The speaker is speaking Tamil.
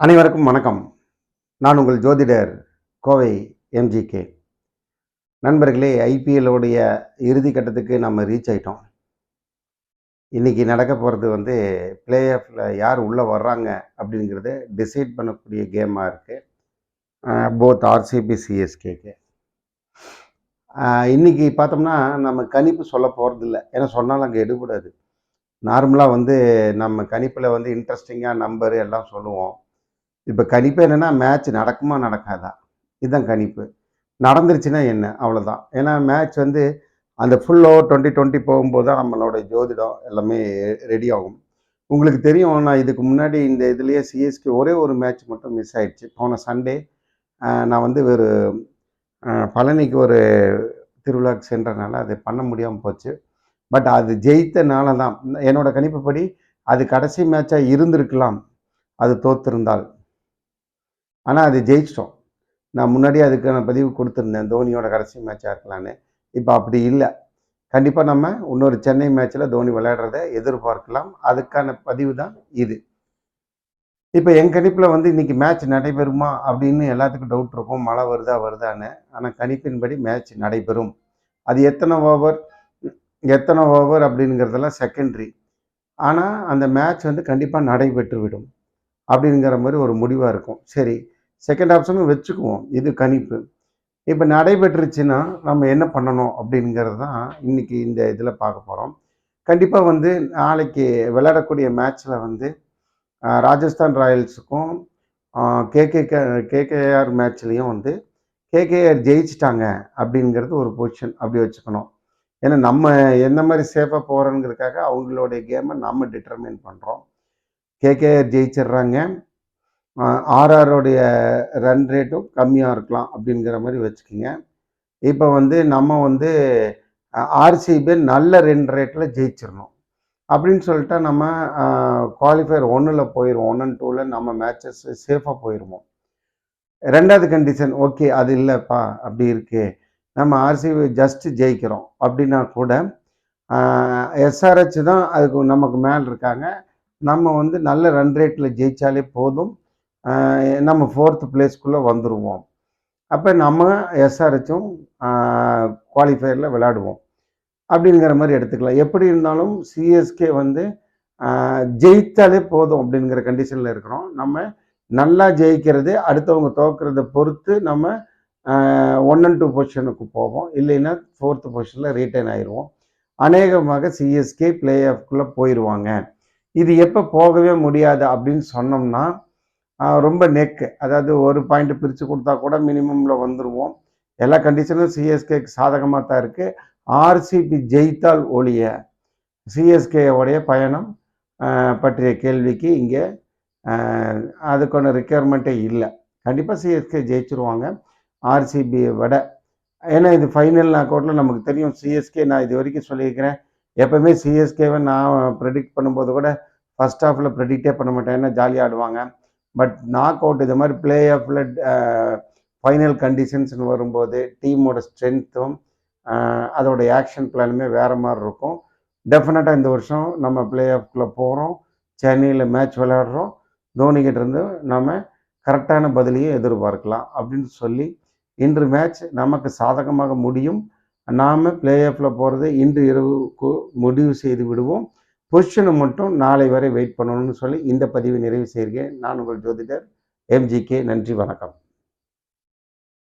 அனைவருக்கும் வணக்கம். நான் உங்கள் ஜோதிடர் கோவை எம்ஜிகே. நண்பர்களே, ஐபிஎல்லுடைய இறுதி கட்டத்துக்கு நம்ம ரீச் ஆயிட்டோம். இன்றைக்கி நடக்க போகிறது பிளே ஆஃபில் யார் உள்ளே வர்றாங்க அப்படிங்கிறத டிசைட் பண்ணக்கூடிய கேமாக இருக்குது. போத் ஆர்சிபி, சிஎஸ்கேக்கு. இன்றைக்கி பார்த்தோம்னா நம்ம கணிப்பு சொல்ல போகிறதில்ல. ஏன்னா சொன்னாலும் அங்கே எடுக்கூடாது. நார்மலாக நம்ம கணிப்பில் இன்ட்ரெஸ்டிங்காக நம்பரு எல்லாம் சொல்லுவோம். இப்போ கணிப்பு என்னென்னா, மேட்ச் நடக்குமா நடக்காதா, இதுதான் கணிப்பு. நடந்துருச்சுன்னா என்ன, அவ்வளோதான். ஏன்னா மேட்ச் அந்த ஃபுல் ஓவர் 20-20 போகும்போது தான் நம்மளோட ஜோதிடம் எல்லாமே ரெடி ஆகும். உங்களுக்கு தெரியும், நான் இதுக்கு முன்னாடி இந்த இதுலேயே சிஎஸ்கே ஒரே ஒரு மேட்ச் மட்டும் மிஸ் ஆகிடுச்சு. போன சண்டே நான் ஒரு பழனிக்கு ஒரு திருவிழாவுக்கு சென்றனால அது பண்ண முடியாமல் போச்சு. பட் அது ஜெயித்தனால தான் என்னோடய கணிப்புப்படி அது கடைசி மேட்சாக இருந்திருக்கலாம், அது தோற்றிருந்தால். ஆனால் அது ஜெயிச்சிட்டோம். நான் முன்னாடியே அதுக்கான பதிவு கொடுத்துருந்தேன், தோனியோட கடைசி மேட்சாக இருக்கலான்னு. இப்போ அப்படி இல்லை. கண்டிப்பாக நம்ம இன்னொரு சென்னை மேட்ச்சில் தோனி விளையாடுறத எதிர்பார்க்கலாம். அதுக்கான பதிவு தான் இது. இப்போ என் கணிப்பில் இன்றைக்கி மேட்ச் நடைபெறுமா அப்படின்னு எல்லாத்துக்கும் டவுட் இருக்கும், மழை வருதான்னு. ஆனால் கணிப்பின்படி மேட்ச் நடைபெறும். அது எத்தனை ஓவர் அப்படிங்கிறதெல்லாம் செகண்டரி. ஆனால் அந்த மேட்ச் கண்டிப்பாக நடைபெற்றுவிடும் அப்படிங்கிற மாதிரி ஒரு முடிவாக இருக்கும். சரி, செகண்ட் ஆப்ஷனும் வச்சுக்குவோம், இது கணிப்பு. இப்போ நடைபெற்றுச்சுன்னா நம்ம என்ன பண்ணணும் அப்படிங்கிறது தான் இன்றைக்கி இந்த இதில் பார்க்க போகிறோம். கண்டிப்பாக நாளைக்கு விளையாடக்கூடிய மேட்ச்சில் ராஜஸ்தான் ராயல்ஸுக்கும் கேகேஆர் மேட்ச்லேயும் கேகேஆர் ஜெயிச்சிட்டாங்க அப்படிங்கிறது ஒரு பொசிஷன் அப்படி வச்சுக்கணும். ஏன்னா நம்ம எந்த மாதிரி சேஃபாக போகிறோங்கிறதுக்காக அவங்களுடைய கேமை நம்ம டிட்டர்மைன் பண்ணுறோம். கேகேஆர் ஜெயிச்சிட்றாங்க, ஆர்ஆருடைய ரன் ரேட்டும் கம்மியாக இருக்கலாம் அப்படிங்கிற மாதிரி வச்சுக்கோங்க. இப்போ நம்ம ஆர்சிபி நல்ல ரன் ரேட்டில் ஜெயிச்சிடணும் அப்படின்னு சொல்லிட்டா நம்ம குவாலிஃபயர் 1ல் போயிடுவோம். 1 and 2ல் நம்ம மேட்சஸ் சேஃபாக போயிடுவோம். ரெண்டாவது கண்டிஷன், ஓகே அது இல்லைப்பா, அப்படி இருக்குது, நம்ம ஆர்சிபி ஜஸ்ட்டு ஜெயிக்கிறோம் அப்படின்னா கூட எஸ்ஆர்ஹெச் தான் அதுக்கு நமக்கு மேலே இருக்காங்க. நம்ம நல்ல ரன் ரேட்டில் ஜெயித்தாலே போதும், நம்ம 4th பிளேஸ்க்குள்ளே வந்துடுவோம். அப்போ நம்ம எஸ்ஆர்ஹெச்சும் குவாலிஃபயரில் விளையாடுவோம் அப்படிங்கிற மாதிரி எடுத்துக்கலாம். எப்படி இருந்தாலும் சிஎஸ்கே ஜெயித்தாலே போதும் அப்படிங்கிற கண்டிஷனில் இருக்கிறோம். நம்ம நல்லா ஜெயிக்கிறது, அடுத்தவங்க தோற்கிறத பொறுத்து நம்ம 1 and 2 பொசிஷனுக்கு போவோம். இல்லைன்னா 4th பொசிஷனில் ரீட்டைன் ஆயிடுவோம். அநேகமாக சிஎஸ்கே பிளே ஆஃப்குள்ளே போயிடுவாங்க. இது எப்போ போகவே முடியாது அப்படின்னு சொன்னோம்னா, ரொம்ப நெக்கு, அதாவது ஒரு பாயிண்ட் பிரித்து கொடுத்தா கூட மினிமமில் வந்துடுவோம். எல்லா கண்டிஷனும் சிஎஸ்கேக்கு சாதகமாக தான் இருக்குது. ஆர்சிபி ஜெயித்தால் ஒழிய சிஎஸ்கேவுடைய பயணம் பற்றிய கேள்விக்கு இங்கே அதுக்கான ரிக்குயர்மெண்ட்டே இல்லை. கண்டிப்பாக சிஎஸ்கே ஜெயிச்சிருவாங்க ஆர்சிபியை விட. ஏன்னா இது ஃபைனல் நாக் அவுட்டில் நமக்கு தெரியும் சிஎஸ்கே. நான் இது வரைக்கும் சொல்லியிருக்கிறேன், எப்போவுமே சிஎஸ்கேவை நான் ப்ரெடிக்ட் பண்ணும்போது கூட ஃபஸ்ட் ஹாஃபில் ப்ரெடிக்டே பண்ண மாட்டேன், ஏன்னா ஜாலியாக ஆடுவாங்க. பட் நாக் அவுட் இது மாதிரி பிளே ஆஃபில் ஃபைனல் கண்டிஷன்ஸ்னு வரும்போது டீமோட ஸ்ட்ரென்த்தும் அதோடைய ஆக்ஷன் பிளானுமே வேறு மாதிரி இருக்கும். டெஃபினட்டாக இந்த வருஷம் நம்ம பிளே ஆஃப்குள்ளே போகிறோம், சென்னையில் மேட்ச் விளையாடுறோம், தோனிகிட்டேருந்து நம்ம கரெக்டான பதிலையும் எதிர்பார்க்கலாம் அப்படின்னு சொல்லி இன்று மேட்ச் நமக்கு சாதகமாக முடியும். நாம் பிளே ஆஃபில் போகிறது இன்று இரவுக்கு முடிவு செய்து விடுவோம். பொசிஷனை மட்டும் நாளை வரை வெயிட் பண்ணணும்னு சொல்லி இந்த பதிவை நிறைவு செய்கிறேன். நான் உங்கள் ஜோதிடர் எம்ஜிகே. நன்றி, வணக்கம்.